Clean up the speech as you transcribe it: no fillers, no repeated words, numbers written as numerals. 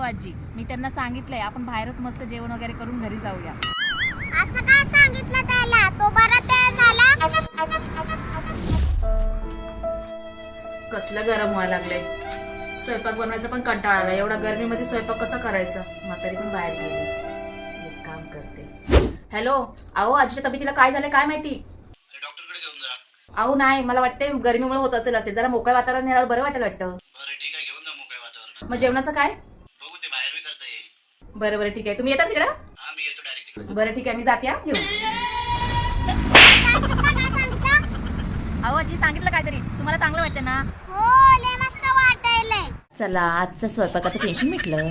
आजी, मी त्यांना सांगितलंय आपण बाहेरच मस्त जेवण वगैरे करून घरी जाऊया. असं काय सांगितलं त्याला? तो बरा तयार झाला. कसलं गरम व्हायला लागलंय. स्वयंपाक बनवायचा पण कंटाळा आला. एवढा गरमीमध्ये स्वयंपाक कसा करायचा. म्हातारी पण बाहेर गेली. एक काम करते. हॅलो, अहो आजीच्या तब्येतीला काय झालंय काय माहिती. डॉक्टरकडे घेऊन जा. अहो नाही, मला वाटते गरमीमुळे होत असेल. जरा मोकळं वातावरण मिळालं बरं वाटेल वाटतं. बरं ठीक आहे, घेऊन जा मोकळ्या वातावरणात. मग जेवणाचं काय? बघू ते बाहेर बी करता येईल. बरं बरं ठीक आहे. तुम्ही येता तिकडं? हा मी येतो डायरेक्ट तिकडे. बरं ठीक आहे, मी जाते हा घेऊन. अहो आजी सांगितलं काहीतरी. तुम्हाला चांगलं वाटतं ना? हो, लय मस्त वाटायलंय. चला आजचं स्वयंपाकाचं टेन्शन मिटलं.